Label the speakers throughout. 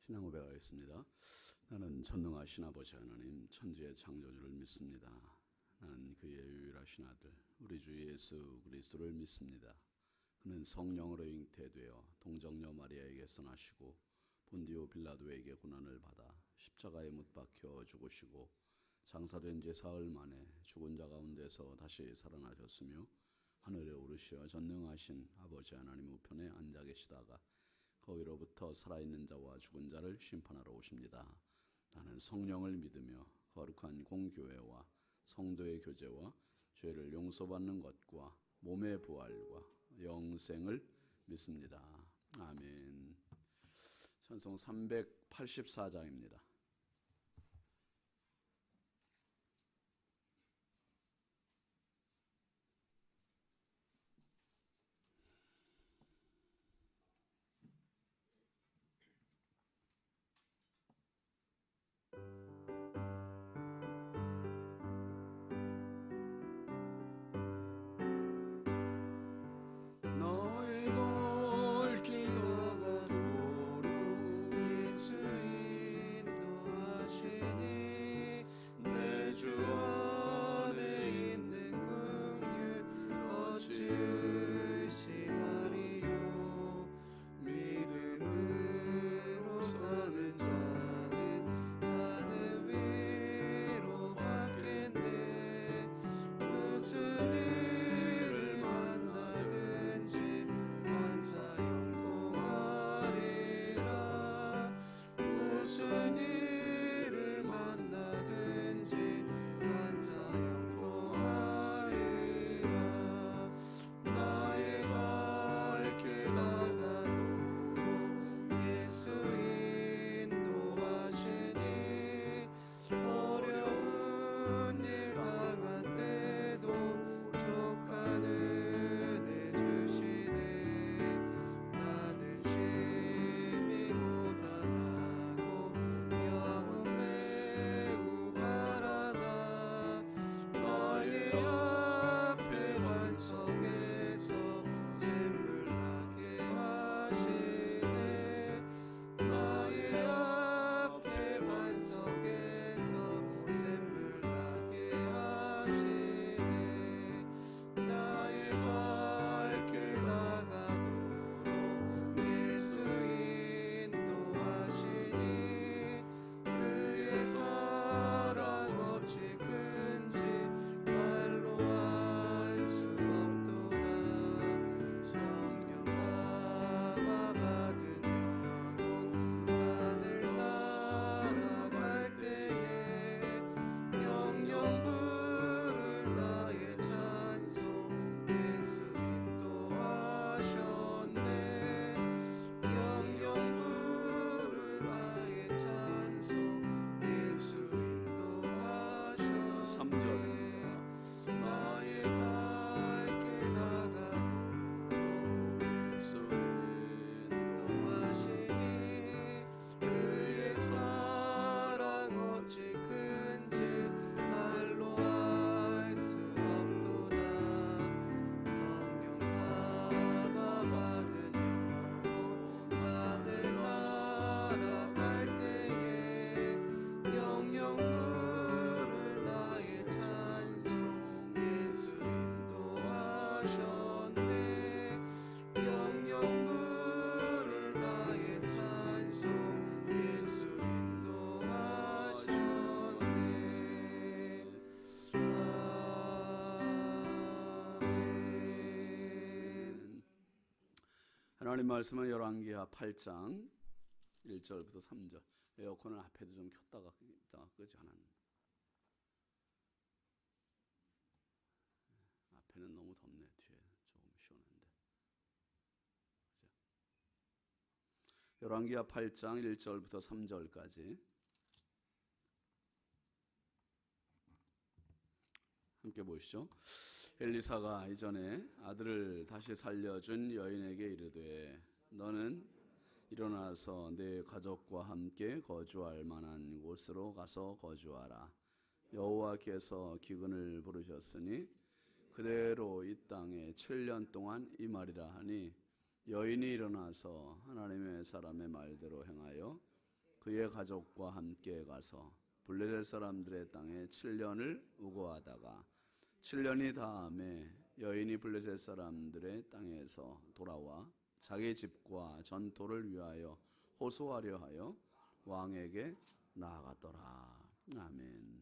Speaker 1: 신앙 고백하겠습니다. 나는 전능하신 아버지 하나님 천지의 창조주를 믿습니다. 나는 그의 유일하신 아들 우리 주 예수 그리스도를 믿습니다. 그는 성령으로 잉태되어 동정녀 마리아에게서 나시고 본디오 빌라도에게 고난을 받아 십자가에 못 박혀 죽으시고 장사된 지 사흘 만에 죽은 자 가운데서 다시 살아나셨으며 하늘에 오르시어 전능하신 아버지 하나님 우편에 앉아 계시다가 거기로부터 살아있는 자와 죽은 자를 심판하러 오십니다. 나는 성령을 믿으며 거룩한 공교회와 성도의 교제와 죄를 용서받는 것과 몸의 부활과 영생을 믿습니다. 아멘. 찬송 384장입니다. 하나님 말씀은 열왕기하 8장 1절부터 3절. 에어컨을 앞에도 좀 켰다가 끄지 않았는데 앞에는 너무 덥네. 뒤에 조금 시원한데. 그죠? 열왕기하 8장 1절부터 3절까지 함께 보시죠. 엘리사가 이전에 아들을 다시 살려준 여인에게 이르되 너는 일어나서 내 가족과 함께 거주할 만한 곳으로 가서 거주하라. 여호와께서 기근을 부르셨으니 그대로 이 땅에 7년 동안 임하리라 하니 여인이 일어나서 하나님의 사람의 말대로 행하여 그의 가족과 함께 가서 블레셋 사람들의 땅에 7년을 우거하다가 7년이 다음에 여인이 블레셋 사람들의 땅에서 돌아와 자기 집과 전토를 위하여 호소하려 하여 왕에게 나아갔더라. 아멘.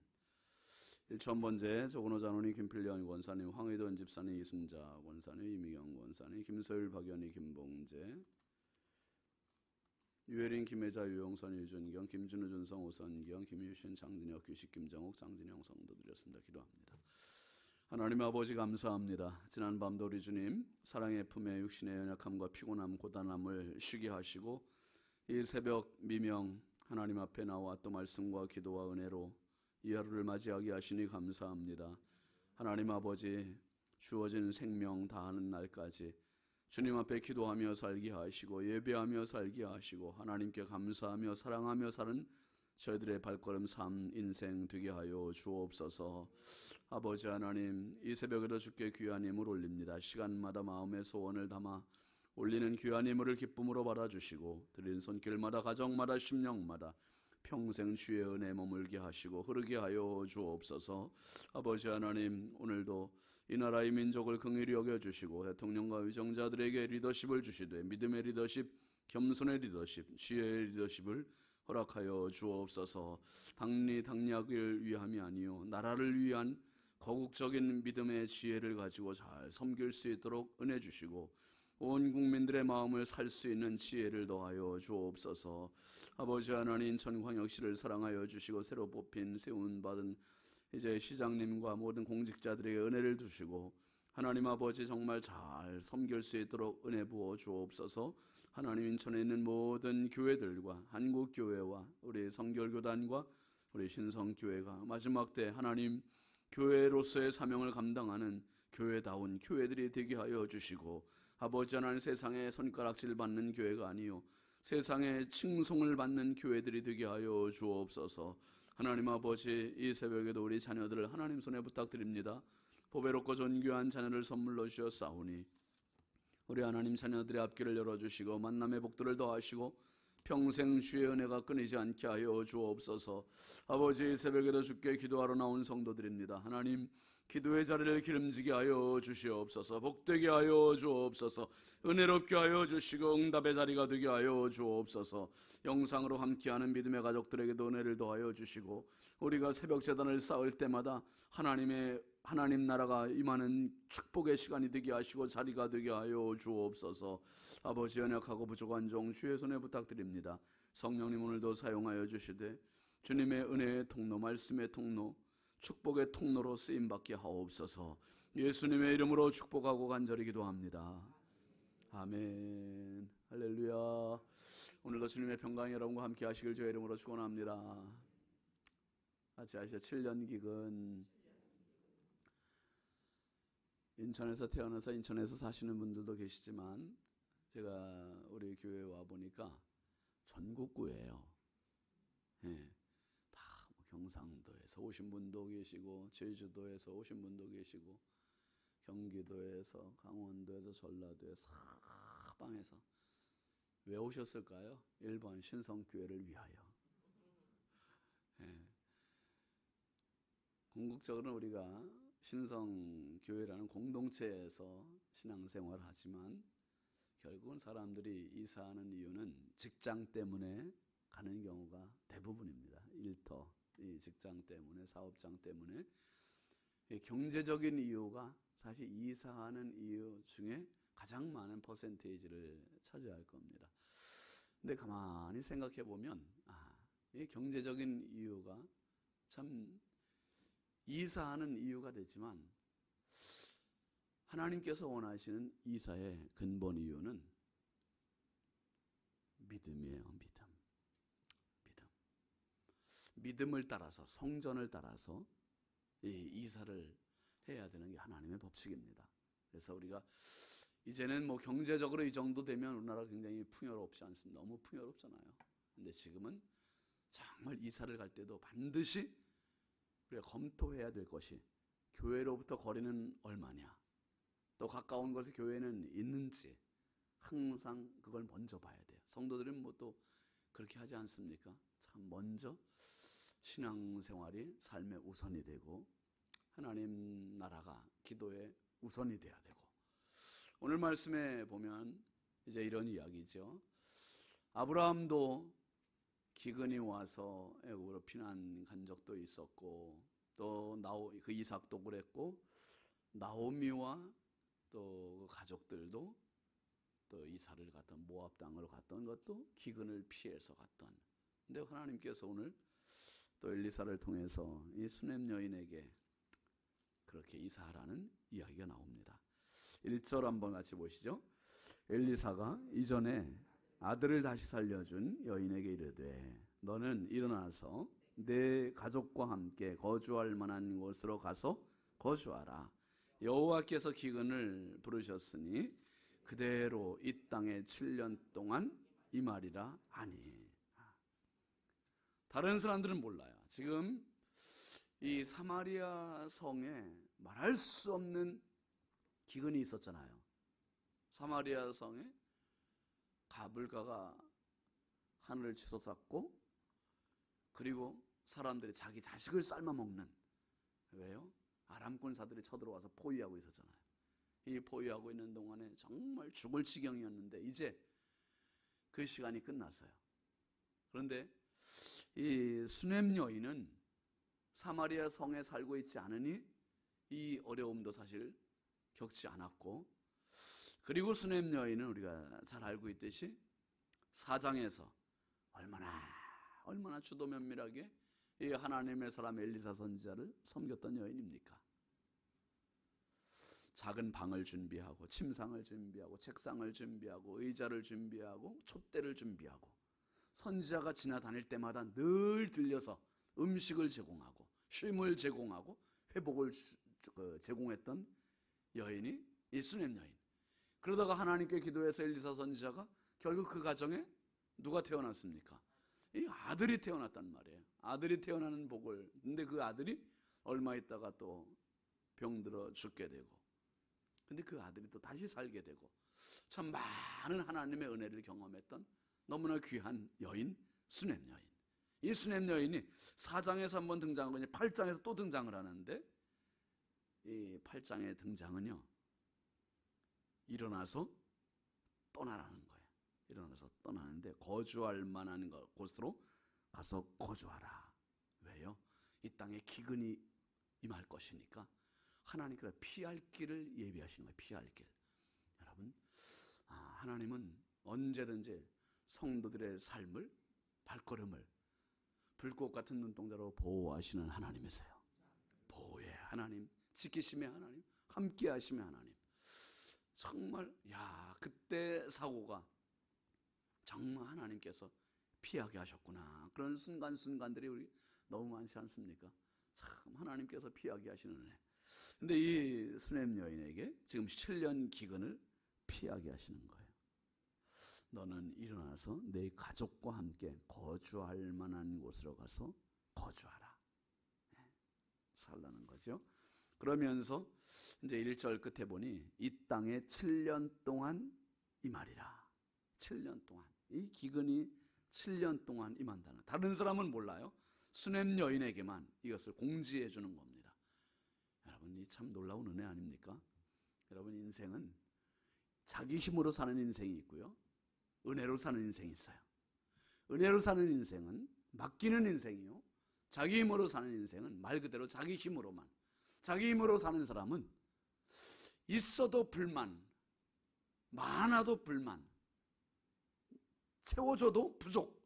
Speaker 1: 1,000번째 조근호 장로님, 김필련 권사님, 황의돈 집사님, 이순자 권사님, 이미경 권사님, 김소율, 박연희, 김봉재, 유혜린, 김혜자, 유용선, 유준경, 김준우, 준성, 오선경, 김유신, 장진혁, 규식, 김정욱, 장진영 성도 드렸습니다. 기도합니다. 하나님 아버지 감사합니다. 지난 밤도 우리 주님 사랑의 품에 육신의 연약함과 피곤함, 고단함을 쉬게 하시고 이 새벽 미명 하나님 앞에 나와 또 말씀과 기도와 은혜로 이 하루를 맞이하게 하시니 감사합니다. 하나님 아버지 주어진 생명 다하는 날까지 주님 앞에 기도하며 살게 하시고 예배하며 살게 하시고 하나님께 감사하며 사랑하며 사는 저희들의 발걸음 삶 인생 되게 하여 주옵소서. 아버지 하나님, 이 새벽에도 주께 귀한 예물 올립니다. 시간마다 마음의 소원을 담아 올리는 귀한 예물을 기쁨으로 받아주시고 드린 손길마다 가정마다 심령마다 평생 주의 은혜 머물게 하시고 흐르게 하여 주옵소서. 아버지 하나님, 오늘도 이 나라의 민족을 긍휼히 여겨주시고 대통령과 위정자들에게 리더십을 주시되 믿음의 리더십, 겸손의 리더십, 지혜의 리더십을 허락하여 주옵소서. 당리당략을 위함이 아니요 나라를 위한 거국적인 믿음의 지혜를 가지고 잘 섬길 수 있도록 은혜 주시고 온 국민들의 마음을 살 수 있는 지혜를 더하여 주옵소서. 아버지 하나님, 인천광역시를 사랑하여 주시고 새로 뽑힌 세운받은 이제 시장님과 모든 공직자들에게 은혜를 주시고 하나님 아버지 정말 잘 섬길 수 있도록 은혜 부어 주옵소서. 하나님, 인천에 있는 모든 교회들과 한국교회와 우리 성결교단과 우리 신성교회가 마지막 때 하나님 교회로서의 사명을 감당하는 교회다운 교회들이 되게 하여 주시고 아버지 하나님, 세상에 손가락질 받는 교회가 아니요 세상에 칭송을 받는 교회들이 되게 하여 주옵소서. 하나님 아버지, 이 새벽에도 우리 자녀들을 하나님 손에 부탁드립니다. 보배롭고 존귀한 자녀를 선물로 주셨사오니 우리 하나님 자녀들의 앞길을 열어주시고 만남의 복들을 더하시고 평생 주의 은혜가 끊이지 않게 하여 주옵소서. 아버지, 이 새벽에도 주께 기도하러 나온 성도들입니다. 하나님, 기도의 자리를 기름지게 하여 주시옵소서. 복되게 하여 주옵소서. 은혜롭게 하여 주시고 응답의 자리가 되게 하여 주옵소서. 영상으로 함께하는 믿음의 가족들에게도 은혜를 더하여 주시고 우리가 새벽 제단을 쌓을 때마다 하나님 나라가 임하는 축복의 시간이 되게 하시고 자리가 되게 하여 주옵소서. 아버지, 연약하고 부족한 종 주의 손에 부탁드립니다. 성령님, 오늘도 사용하여 주시되 주님의 은혜의 통로, 말씀의 통로, 축복의 통로로 쓰임받게 하옵소서. 예수님의 이름으로 축복하고 간절히 기도합니다. 아멘. 할렐루야. 오늘도 주님의 평강이 여러분과 함께 하시길 주의 이름으로 축원합니다. 같이 하시죠. 7년 기근. 인천에서 태어나서 인천에서 사시는 분들도 계시지만 제가 우리 교회에 와 보니까 전국구예요. 예. 뭐 경상도에서 오신 분도 계시고 제주도에서 오신 분도 계시고 경기도에서, 강원도에서, 전라도에서, 사방에서. 왜 오셨을까요? 1번 신성교회를 위하여. 예. 궁극적으로는 우리가 신성교회라는 공동체에서 신앙생활을 하지만 결국은 사람들이 이사하는 이유는 직장 때문에 가는 경우가 대부분입니다. 일터, 이 직장 때문에, 사업장 때문에. 경제적인 이유가 사실 이사하는 이유 중에 가장 많은 퍼센테이지를 차지할 겁니다. 근데 가만히 생각해 보면 이 경제적인 이유가 참 이사하는 이유가 되지만 하나님께서 원하시는 이사의 근본 이유는 믿음이에요. 믿음을 따라서, 성전을 따라서 이 이사를 해야 되는 게 하나님의 법칙입니다. 그래서 우리가 이제는 뭐 경제적으로 이 정도 되면 우리나라가 굉장히 풍요롭지 않습니다. 너무 풍요롭잖아요. 근데 지금은 정말 이사를 갈 때도 반드시 우리가 검토해야 될 것이 교회로부터 거리는 얼마냐, 또 가까운 곳에 교회는 있는지 항상 그걸 먼저 봐야 돼요. 성도들은 뭐 또 그렇게 하지 않습니까? 참 먼저 신앙생활이 삶의 우선이 되고 하나님 나라가 기도의 우선이 돼야 되고, 오늘 말씀에 보면 이제 이런 이야기죠. 아브라함도 기근이 와서 애굽으로 피난 간 적도 있었고, 또 그 이삭도 그랬고, 나오미와 또 그 가족들도 또 이사를 갔던 모압 땅으로 갔던 것도 기근을 피해서 갔던. 근데 하나님께서 오늘 또 엘리사를 통해서 이 수넴 여인에게 그렇게 이사하라는 이야기가 나옵니다. 1절 한번 같이 보시죠. 엘리사가 이전에 아들을 다시 살려준 여인에게 이르되 너는 일어나서 내 가족과 함께 거주할 만한 곳으로 가서 거주하라. 여호와께서 기근을 부르셨으니 그대로 이 땅에 7년 동안 임하리라 하니. 다른 사람들은 몰라요. 지금 이 사마리아 성에 말할 수 없는 기근이 있었잖아요. 사마리아 성에 가불가가 하늘을 치솟았고, 그리고 사람들이 자기 자식을 삶아 먹는, 왜요? 아람 군사들이 쳐들어와서 포위하고 있었잖아요. 이 포위하고 있는 동안에 정말 죽을 지경이었는데 이제 그 시간이 끝났어요. 그런데 이 수넴 여인은 사마리아 성에 살고 있지 않으니 이 어려움도 사실 겪지 않았고, 그리고 수넴 여인은 우리가 잘 알고 있듯이 사장에서 얼마나 주도 면밀하게 이 하나님의 사람 엘리사 선지자를 섬겼던 여인입니까? 작은 방을 준비하고 침상을 준비하고 책상을 준비하고 의자를 준비하고 촛대를 준비하고 선지자가 지나다닐 때마다 늘 들려서 음식을 제공하고 쉼을 제공하고 회복을 제공했던 여인이 이 수넴 여인. 그러다가 하나님께 기도해서 엘리사 선지자가 결국 그 가정에 누가 태어났습니까? 이 아들이 태어났단 말이에요. 아들이 태어나는 복을. 근데 그 아들이 얼마 있다가 또 병들어 죽게 되고, 근데 그 아들이 또 다시 살게 되고, 참 많은 하나님의 은혜를 경험했던 너무나 귀한 여인 수넴 여인. 이 수넴 여인이 4장에서 한번 등장하고 이제 8장에서 또 등장을 하는데, 이 8장의 등장은요, 일어나서 떠나라는 거예요. 일어나서 떠나는데 거주할 만한 곳으로 가서 거주하라. 왜요? 이 땅에 기근이 임할 것이니까 하나님께서 피할 길을 예비하시는 거예요. 피할 길. 여러분, 하나님은 언제든지 성도들의 삶을, 발걸음을 불꽃 같은 눈동자로 보호하시는 하나님이세요. 보호의 하나님, 지키심의 하나님, 함께 하심의 하나님. 정말 그때 사고가 정말 하나님께서 피하게 하셨구나. 그런 순간순간들이 우리 너무 많지 않습니까? 참 하나님께서 피하게 하시는 은혜. 근데 이 수넴 여인에게 지금 7년 기근을 피하게 하시는 거예요. 너는 일어나서 내 가족과 함께 거주할 만한 곳으로 가서 거주하라. 살라는 거죠. 그러면서 이제 1절 끝에 보니 이 땅에 7년 동안 임하리라. 7년 동안. 이 기근이 7년 동안 임한다는. 다른 사람은 몰라요. 수넴 여인에게만 이것을 공지해 주는 겁니다. 여러분, 이 참 놀라운 은혜 아닙니까? 여러분, 인생은 자기 힘으로 사는 인생이 있고요, 은혜로 사는 인생이 있어요. 은혜로 사는 인생은 맡기는 인생이요, 자기 힘으로 사는 인생은 말 그대로 자기 힘으로만. 자기 힘으로 사는 사람은 있어도 불만, 많아도 불만, 채워줘도 부족,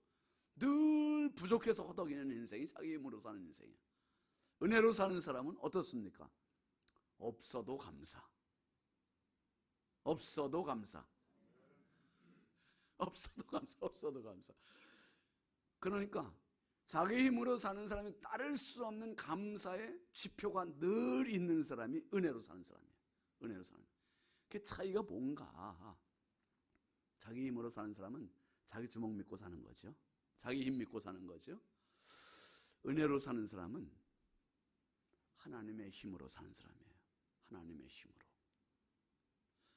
Speaker 1: 늘 부족해서 허덕이는 인생이 자기 힘으로 사는 인생이에요. 은혜로 사는 사람은 어떻습니까? 없어도 감사, 없어도 감사, 없어도 감사, 없어도 감사. 그러니까 자기 힘으로 사는 사람이 따를 수 없는 감사의 지표가 늘 있는 사람이 은혜로 사는 사람이에요. 은혜로 사는. 그 차이가 뭔가? 자기 힘으로 사는 사람은 자기 주먹 믿고 사는 거죠. 자기 힘 믿고 사는 거죠. 은혜로 사는 사람은 하나님의 힘으로 사는 사람이에요. 하나님의 힘으로.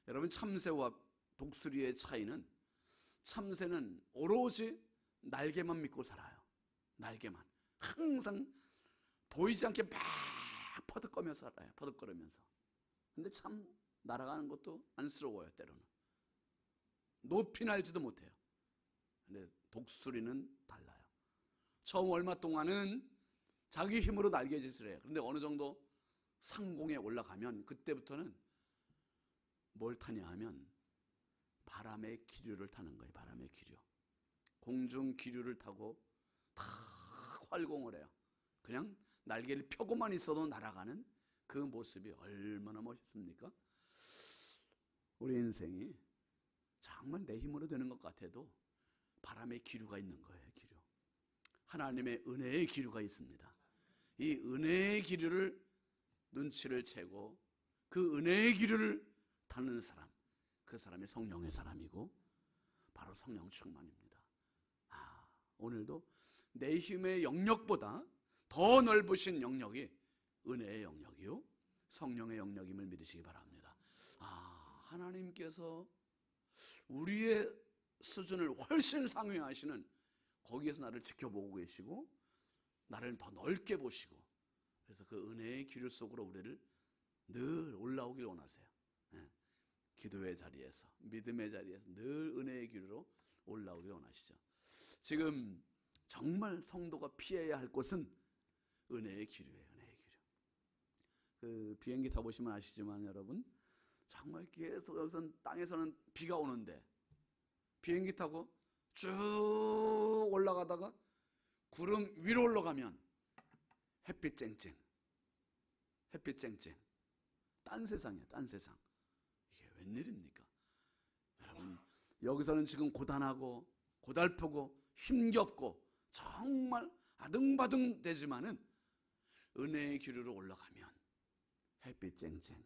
Speaker 1: 여러분, 참새와 독수리의 차이는, 참새는 오로지 날개만 믿고 살아요. 날개만. 항상 보이지 않게 막 퍼득거면서 살아요. 퍼득거리면서. 근데 참 날아가는 것도 안쓰러워요. 때로는. 높이 날지도 못해요. 근데 독수리는 달라요. 처음 얼마 동안은 자기 힘으로 날개짓을 해요. 그런데 어느 정도 상공에 올라가면 그때부터는 뭘 타냐 하면 바람의 기류를 타는 거예요. 바람의 기류. 공중 기류를 타고 다 활공을 해요. 그냥 날개를 펴고만 있어도 날아가는 그 모습이 얼마나 멋있습니까? 우리 인생이 정말 내 힘으로 되는 것 같아도 바람의 기류가 있는 거예요. 기류. 하나님의 은혜의 기류가 있습니다. 이 은혜의 기류를 눈치를 채고 그 은혜의 기류를 타는 사람, 그 사람이 성령의 사람이고 바로 성령 충만입니다. 오늘도 내 힘의 영역보다 더 넓으신 영역이 은혜의 영역이요 성령의 영역임을 믿으시기 바랍니다. 하나님께서 우리의 수준을 훨씬 상회하시는 거기에서 나를 지켜보고 계시고 나를 더 넓게 보시고 그래서 그 은혜의 기류 속으로 우리를 늘 올라오길 원하세요. 기도의 자리에서 믿음의 자리에서 늘 은혜의 기류로 올라오길 원하시죠. 지금 정말 성도가 피해야 할 곳은 은혜의 기류예요. 은혜의 기류. 그 비행기 타보시면 아시지만 여러분 정말 계속 여기서 땅에서는 비가 오는데 비행기 타고 쭉 올라가다가 구름 위로 올라가면 햇빛 쨍쨍. 햇빛 쨍쨍. 딴 세상이야. 딴 세상. 이게 웬일입니까? 여러분 여기서는 지금 고단하고 고달프고 힘겹고 정말 아등바등 되지만은 은혜의 기류로 올라가면 햇빛 쨍쨍.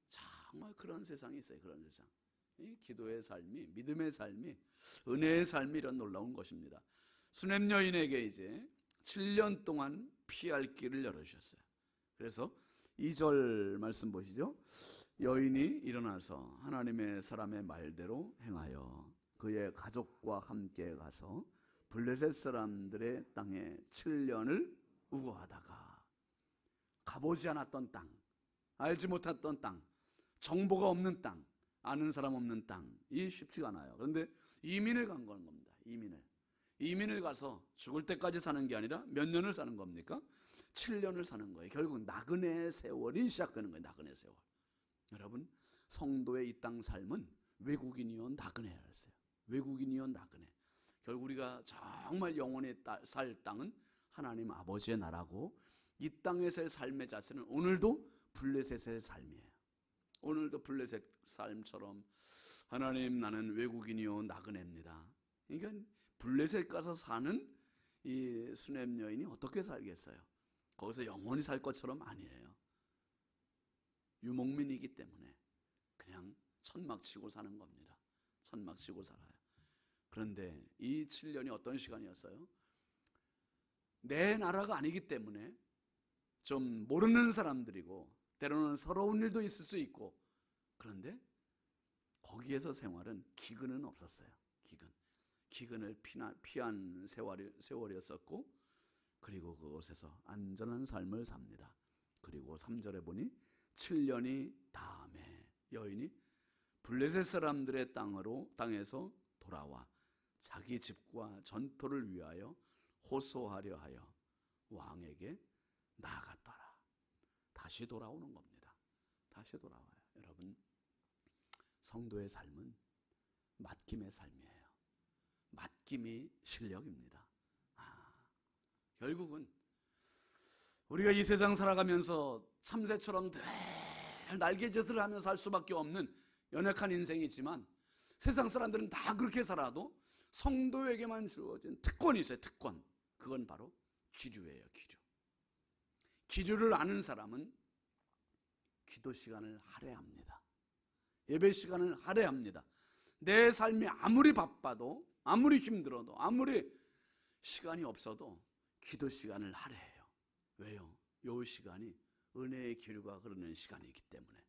Speaker 1: 정말 그런 세상이 있어요. 그런 세상. 이 기도의 삶이 믿음의 삶이 은혜의 삶이 이런 놀라운 것입니다. 수냄 여인에게 이제 7년 동안 피할 길을 열어주셨어요. 그래서 2절 말씀 보시죠. 여인이 일어나서 하나님의 사람의 말대로 행하여 그의 가족과 함께 가서 블레셋 사람들의 땅에 7년을 우거하다가 가보지 않았던 땅, 알지 못했던 땅, 정보가 없는 땅, 아는 사람 없는 땅이 쉽지가 않아요. 그런데 이민을 간 겁니다. 이민을 가서 죽을 때까지 사는 게 아니라 몇 년을 사는 겁니까? 7년을 사는 거예요. 결국 나그네 세월이 시작되는 거예요. 나그네 세월. 여러분 성도의 이 땅 삶은 외국인이요 나그네였어요. 외국인이요 나그네. 결국 우리가 정말 영원히 살 땅은 하나님 아버지의 나라고 이 땅에서의 삶의 자세는 오늘도 블레셋의 삶이에요. 오늘도 블레셋 삶처럼 하나님 나는 외국인이요 나그네입니다. 그러니까 블레셋 가서 사는 이 수냄 여인이 어떻게 살겠어요? 거기서 영원히 살 것처럼 아니에요. 유목민이기 때문에 그냥 천막 치고 사는 겁니다. 천막 치고 살아요. 그런데 이 7년이 어떤 시간이었어요? 내 나라가 아니기 때문에 좀 모르는 사람들이고 때로는 서러운 일도 있을 수 있고 그런데 거기에서 생활은 기근은 없었어요. 기근을 피한 세월이었었고 그리고 그곳에서 안전한 삶을 삽니다. 그리고 3절에 보니 7년이 다음에 여인이 블레셋 사람들의 땅에서 돌아와 자기 집과 전토를 위하여 호소하려 하여 왕에게 나아갔더라. 다시 돌아오는 겁니다. 다시 돌아와요. 여러분 성도의 삶은 맡김의 삶이에요. 맡김이 실력입니다. 결국은 우리가 이 세상 살아가면서 참새처럼 늘 날개짓을 하며 살 수밖에 없는 연약한 인생이지만 세상 사람들은 다 그렇게 살아도 성도에게만 주어진 특권이 있어요. 특권. 그건 바로 기류예요. 기류. 기류를 아는 사람은 기도 시간을 할애합니다. 예배 시간을 할애합니다. 내 삶이 아무리 바빠도 아무리 힘들어도 아무리 시간이 없어도 기도 시간을 할애해요. 왜요? 이 시간이 은혜의 기류가 흐르는 시간이기 때문에.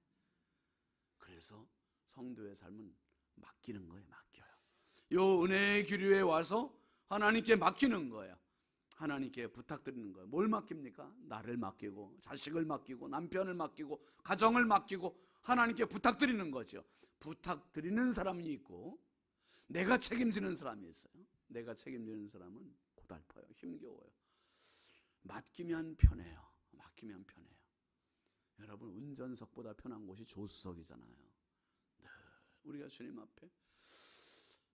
Speaker 1: 그래서 성도의 삶은 맡기는 거예요. 맡겨요. 이 은혜의 기류에 와서 하나님께 맡기는 거예요. 하나님께 부탁드리는 거예요. 뭘 맡깁니까? 나를 맡기고, 자식을 맡기고, 남편을 맡기고, 가정을 맡기고 하나님께 부탁드리는 거죠. 부탁드리는 사람이 있고 내가 책임지는 사람이 있어요. 내가 책임지는 사람은 고달퍼요. 힘겨워요. 맡기면 편해요. 맡기면 편해요. 여러분, 운전석보다 편한 곳이 조수석이잖아요. 네, 우리가 주님 앞에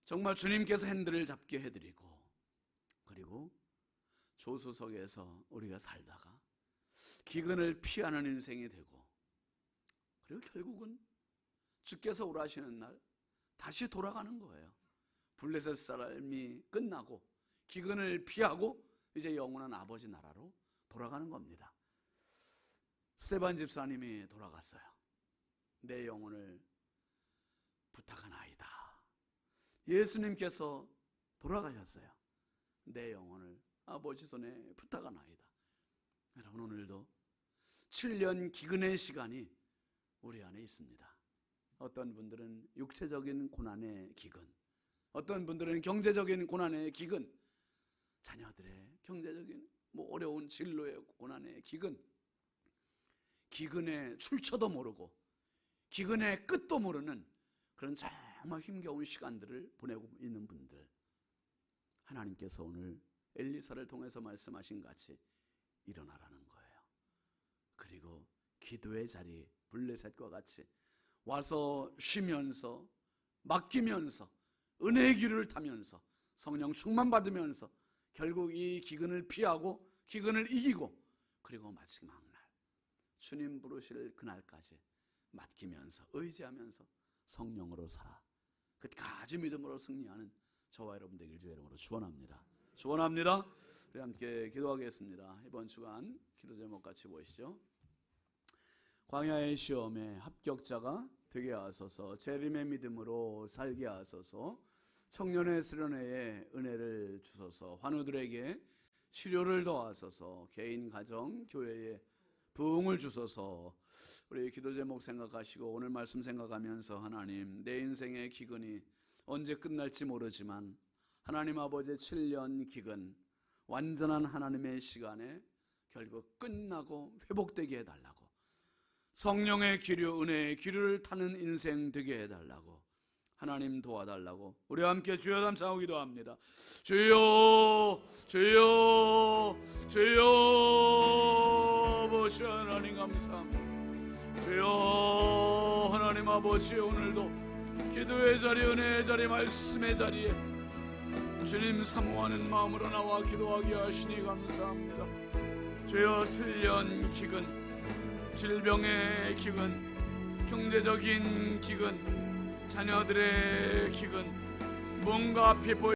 Speaker 1: 정말 주님께서 핸들을 잡게 해드리고, 그리고 조수석에서 우리가 살다가 기근을 피하는 인생이 되고, 그리고 결국은 주께서 오라시는 날 다시 돌아가는 거예요. 블레셋 삶이 끝나고 기근을 피하고 이제 영원한 아버지 나라로 돌아가는 겁니다. 스데반 집사님이 돌아갔어요. 내 영혼을 부탁하나이다. 예수님께서 돌아가셨어요. 내 영혼을 아버지 손에 부탁하나이다. 여러분, 오늘도 7년 기근의 시간이 우리 안에 있습니다. 어떤 분들은 육체적인 고난의 기근, 어떤 분들은 경제적인 고난의 기근, 자녀들의 경제적인 어려운 진로의 고난의 기근, 기근의 출처도 모르고 기근의 끝도 모르는 그런 정말 힘겨운 시간들을 보내고 있는 분들, 하나님께서 오늘 엘리사를 통해서 말씀하신 같이 일어나라는 거예요. 그리고 기도의 자리, 블레셋과 같이 와서 쉬면서, 맡기면서, 은혜의 길을 타면서, 성령 충만 받으면서 결국 이 기근을 피하고 기근을 이기고, 그리고 마지막 날 주님 부르실 그날까지 맡기면서, 의지하면서 성령으로 살아 끝까지 믿음으로 승리하는 저와 여러분 되길 주의 이름으로 축원합니다. 축원합니다. 우리 함께 기도하겠습니다. 이번 주간 기도 제목 같이 보시죠. 광야의 시험에 합격자가 되게 하소서. 재림의 믿음으로 살게 하소서. 청년의 수련회에 은혜를 주소서. 환우들에게 치료를 더하소서. 개인, 가정, 교회에 부흥을 주소서. 우리 기도 제목 생각하시고 오늘 말씀 생각하면서, 하나님, 내 인생의 기근이 언제 끝날지 모르지만 하나님 아버지의 7년 기근, 완전한 하나님의 시간에 결국 끝나고 회복되게 해달라고, 성령의 기류, 은혜의 기류를 타는 인생 되게 해달라고, 하나님 도와달라고 우리와 함께 주여 감사하고 기도합니다. 주여, 주여, 주여, 아버지 하나님 감사합니다. 주여 하나님 아버지, 오늘도 기도의 자리, 은혜의 자리, 말씀의 자리에 주님 사모하는 마음으로 나와 기도하게 하시니 감사합니다. 주여, 7년 기근, 질병의 기근, 경제적인 기근, 자녀들의 기근, 뭔가 앞이 보여